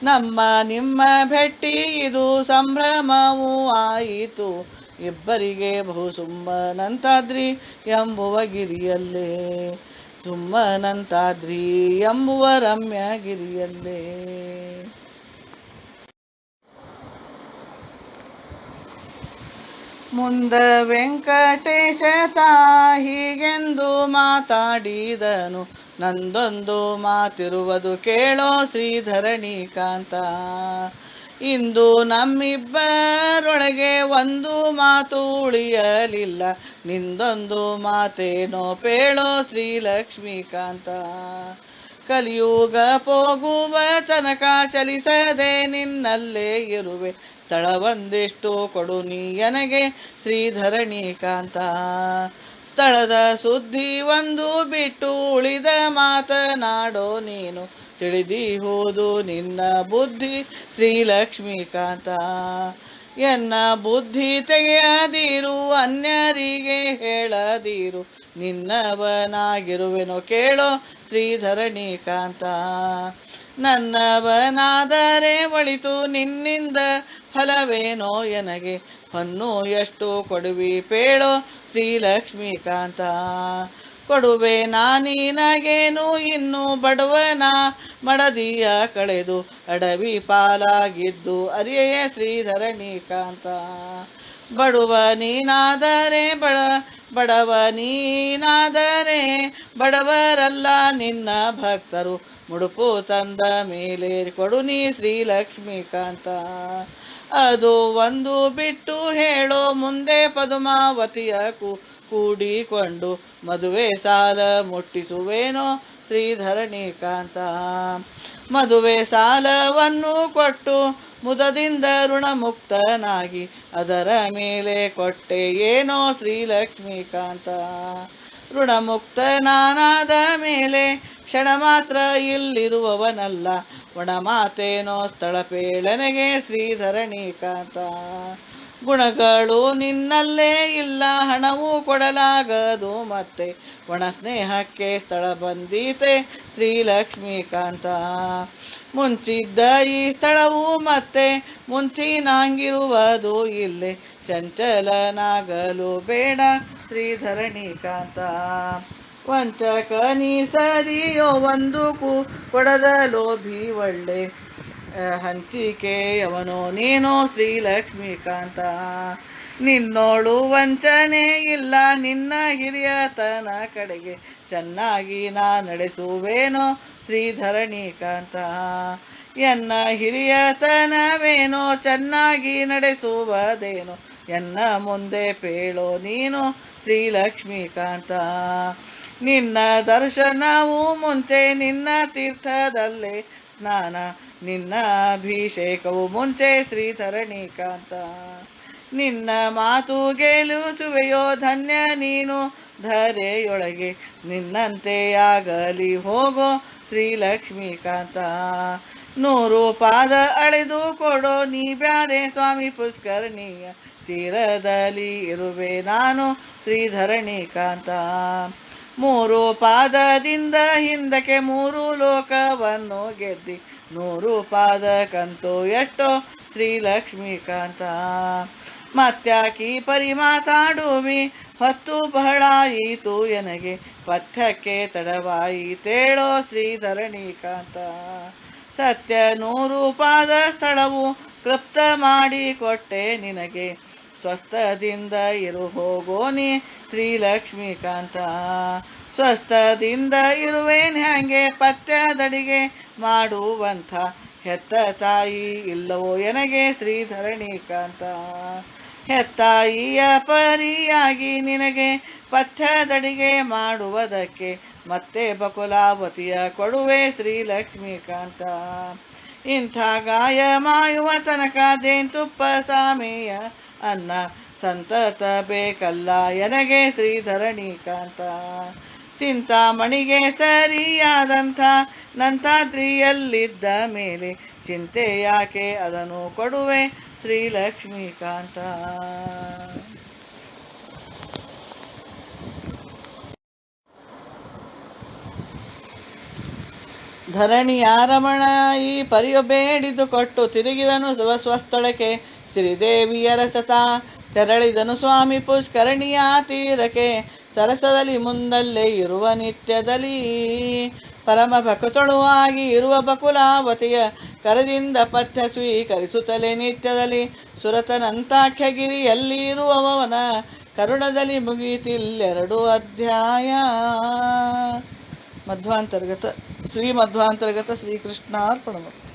ನಮ್ಮ ನಿಮ್ಮ ಭೆಟ್ಟಿ ಇದು ಸಂಭ್ರಮವೂ ಆಯಿತು ಇಬ್ಬರಿಗೆ ಬಹು ಸುಮ್ಮನಂತಾದ್ರಿ ಎಂಬುವ ಗಿರಿಯಲ್ಲೇ. ಸುಮ್ಮನಂತಾದ್ರಿ ಎಂಬುವ ರಮ್ಯ ಗಿರಿಯಲ್ಲೇ. ಮುಂದ ವೆಂಕಟೇಶ ಹೀಗೆಂದು ಮಾತಾಡಿದನು. ನಂದೊಂದು ಮಾತಿರುವುದು ಕೇಳೋ ಶ್ರೀಧರಣಿಕಾಂತ. ಇಂದು ನಮ್ಮಿಬ್ಬರೊಳಗೆ ಒಂದು ಮಾತು ಉಳಿಯಲಿಲ್ಲ. ನಿಂದೊಂದು ಮಾತೇನೋ ಪೇಳೋ ಶ್ರೀಲಕ್ಷ್ಮೀಕಾಂತ. ಕಲಿಯುಗ ಹೋಗುವ ತನಕ ಚಲಿಸದೆ ನಿನ್ನಲ್ಲೇ ಇರುವೆ. ಸ್ಥಳವೊಂದಿಷ್ಟು ಕೊಡು ನೀಯನಗೆ ಶ್ರೀಧರಣಿಕಾಂತ. ಸ್ಥಳದ ಸುದ್ದಿ ಒಂದು ಬಿಟ್ಟು ಉಳಿದ ಮಾತನಾಡೋ ನೀನು. ತಿಳಿದಿಹುದು ನಿನ್ನ ಬುದ್ಧಿ ಶ್ರೀಲಕ್ಷ್ಮೀಕಾಂತ. ಎನ್ನ ಬುದ್ಧಿ ತೆಗೆಯದಿರು ಅನ್ಯರಿಗೆ ಹೇಳದಿರು. ನಿನ್ನವನಾಗಿರುವೆನು ಕೇಳೋ ಶ್ರೀಧರಣಿಕಾಂತ. ನನ್ನವನಾದರೆ ಒಳಿತು ನಿನ್ನಿಂದ ಫಲವೇನೋ ಎನಗೆ. ಹೊನ್ನು ಎಷ್ಟು ಕೊಡುವಿ ಪೇಳೋ ಶ್ರೀಲಕ್ಷ್ಮೀಕಾಂತ. ಕೊಡುವೆ ನಾನಿನಗೇನು ಇನ್ನು ಬಡವನ ಮಡದಿಯ ಕಳೆದು. ಅಡವಿ ಪಾಲಾಗಿದ್ದು ಅರಿಯೇ ಶ್ರೀಧರಣಿಕಾಂತ. ಬಡವ ನೀನಾದರೆ ಬಡವ ನೀನಾದರೆ ಬಡವರಲ್ಲ ನಿನ್ನ ಭಕ್ತರು. ಮುಡುಪು ತಂದ ಮೇಲೆ ಕೊಡು ನೀ ಶ್ರೀಲಕ್ಷ್ಮೀಕಾಂತ. ಅದು ಒಂದು ಬಿಟ್ಟು ಹೇಳೋ ಮುಂದೆ ಪದುಮಾವತಿಯ ಕೂಡಿಕೊಂಡು ಮದುವೆ ಸಾಲ ಮುಟ್ಟಿಸುವೇನೋ ಶ್ರೀಧರಣಿಕಾಂತ. ಮದುವೆ ಸಾಲವನ್ನು ಕೊಟ್ಟು ಮುದದಿಂದ ಋಣಮುಕ್ತನಾಗಿ ಅದರ ಮೇಲೆ ಕೊಟ್ಟೆ ಏನೋ ಶ್ರೀಲಕ್ಷ್ಮೀಕಾಂತ. ಋಣಮುಕ್ತನಾದ ಮೇಲೆ ಕ್ಷಣ ಮಾತ್ರ ಇಲ್ಲಿರುವವನಲ್ಲ, ಒಣ ಮಾತೇನೋ ಸ್ಥಳಪೇಳನೆಗೆ ಶ್ರೀಧರಣೀಕಾಂತ. ಗುಣಗಳು ನಿನ್ನಲ್ಲೇ ಇಲ್ಲ, ಹಣವು ಕೊಡಲಾಗದು ಮತ್ತೆ, ಒಣ ಸ್ನೇಹಕ್ಕೆ ಸ್ಥಳ ಬಂದೀತೆ ಶ್ರೀಲಕ್ಷ್ಮೀಕಾಂತ. ಮುಂಚಿದ್ದ ಈ ಸ್ಥಳವು ಮತ್ತೆ ಮುಂಚಿನಾಂಗಿರುವುದು ಇಲ್ಲೇ, ಚಂಚಲನಾಗಲು ಬೇಡ ಶ್ರೀಧರಣೀಕಾಂತ. ವಂಚಕ ನೀ ಸರಿಯೋ ಒಂದು ಕೊಡದ ಲೋಭಿ ಒಳ್ಳೆ, ಹಂಚಿಕೆಯವನೋ ನೀನೋ ಶ್ರೀಲಕ್ಷ್ಮೀಕಾಂತ. ನಿನ್ನೋಳು ವಂಚನೆ ಇಲ್ಲ, ನಿನ್ನ ಹಿರಿಯತನ ಕಡೆಗೆ ಚೆನ್ನಾಗಿ ನಾ ನಡೆಸುವೇನೋ ಶ್ರೀಧರಣೀಕಾಂತ. ಎನ್ನ ಹಿರಿಯತನವೇನೋ ಚೆನ್ನಾಗಿ ನಡೆಸುವುದೇನೋ, ಎನ್ನ ಮುಂದೆ ಪೇಳೋ ನೀನು ಶ್ರೀಲಕ್ಷ್ಮೀಕಾಂತ. ನಿನ್ನ ದರ್ಶನವು ಮುಂಚೆ ನಿನ್ನ ತೀರ್ಥದಲ್ಲೇ ಸ್ನಾನ, ನಿನ್ನ ಅಭಿಷೇಕವು ಮುಂಚೆ ಶ್ರೀಧರಣೀಕಾಂತ. ನಿನ್ನ ಮಾತು ಗೆಲ್ಲಿಸುವೆಯೋ ಧನ್ಯ ನೀನು ಧರೆಯೊಳಗೆ, ನಿನ್ನಂತೆಯಾಗಲಿ ಹೋಗೋ ಶ್ರೀಲಕ್ಷ್ಮೀಕಾಂತ. 100 ಪಾದ ಅಳೆದು ಕೊಡೋ ನೀ ಬ್ಯಾರೆ ಸ್ವಾಮಿ ಪುಷ್ಕರಣಿಯ ತೀರದಲ್ಲಿ ಇರುವೆ ನಾನು ಶ್ರೀಧರಣೀಕಾಂತ. 3 ಪಾದದಿಂದ ಹಿಂದಕ್ಕೆ 3 ಲೋಕವನ್ನು ಗೆದ್ದಿ, 100 ಪಾದಕ್ಕಂತೂ ಎಷ್ಟೋ ಶ್ರೀಲಕ್ಷ್ಮೀಕಾಂತ. ಮತ್ಯಾಕಿ ಪರಿ ಮಾತಾಡುವಿ, ಹೊತ್ತು ಬಹಳಾಯಿತು ಎನಗೆ, ಪಥ್ಯಕ್ಕೆ ತಡವಾಯಿತೇಳೋ ಶ್ರೀಧರಣೀಕಾಂತ. ಸತ್ಯ 100 ಪಾದ ಸ್ಥಳವು ಕ್ಲುಪ್ತ ಮಾಡಿ ಕೊಟ್ಟೆ ನಿನಗೆ, ಸ್ವಸ್ಥದಿಂದ ಇರು ಹೋಗೋನಿ ಶ್ರೀಲಕ್ಷ್ಮೀಕಾಂತ. ಸ್ವಸ್ಥದಿಂದ ಇರುವೇನ್ ಹ್ಯಾಂಗೆ ಪಥ್ಯದಡಿಗೆ ಮಾಡುವಂಥ, ಹೆತ್ತ ತಾಯಿ ಇಲ್ಲವೋ ಎನಗೆ ಶ್ರೀಧರಣೀಕಾಂತ. ಹೆತ್ತಾಯಿಯ ಪರಿಯಾಗಿ ನಿನಗೆ ಪಥ್ಯದಡಿಗೆ ಮಾಡುವುದಕ್ಕೆ, ಮತ್ತೆ ಬಕುಲಾವತಿಯ ಕೊಡುವೆ ಶ್ರೀಲಕ್ಷ್ಮೀಕಾಂತ. ಇಂಥ ಗಾಯ ಮಾಯುವ ತನಕ ಜೇನುತುಪ್ಪ ಸಾಮೆಯ ಅನ್ನ ಸಂತತ ಬೇಕಲ್ಲ ಎನಗೆ ಶ್ರೀಧರಣೀಕಾಂತ. ಚಿಂತಾಮಣಿಗೆ ಸರಿಯಾದಂಥ ನಂತಾದ್ರಿಯಲ್ಲಿದ್ದ ಮೇಲೆ ಚಿಂತೆ ಯಾಕೆ ಅದನ್ನು ಕೊಡುವೆ ಶ್ರೀಲಕ್ಷ್ಮೀಕಾಂತ. ಧರಣಿಯ ರಮಣ ಈ ಪರಿಯು ಬೇಡಿದು ಕೊಟ್ಟು ತಿರುಗಿದನು ಸ್ವಸ್ಥಳಕ್ಕೆ ಶ್ರೀದೇವಿಯ ರಸತ. ತೆರಳಿದನು ಸ್ವಾಮಿ ಪುಷ್ಕರಣಿಯ ತೀರಕ್ಕೆ, ಸರಸದಲ್ಲಿ ಮುಂದಲ್ಲೇ ಇರುವ ನಿತ್ಯದಲ್ಲಿ. ಪರಮ ಭಕ್ತೊಳುವಾಗಿ ಇರುವ ಬಕುಲಾವತಿಯ ಕರದಿಂದ ಪಥ್ಯ ಸ್ವೀಕರಿಸುತ್ತಲೇ ನಿತ್ಯದಲ್ಲಿ, ಸುರತನಂತಾಖ್ಯಗಿರಿಯಲ್ಲಿ ಇರುವವನ ಕರುಣದಲ್ಲಿ ಮುಗಿಯಿತಿಲ್ಲೆರಡು ಅಧ್ಯಾಯ. ಮಧ್ವಾಂತರ್ಗತ ಶ್ರೀ ಮಧ್ವಾಂತರ್ಗತ ಶ್ರೀಕೃಷ್ಣಾರ್ಪಣಮಸ್ತು.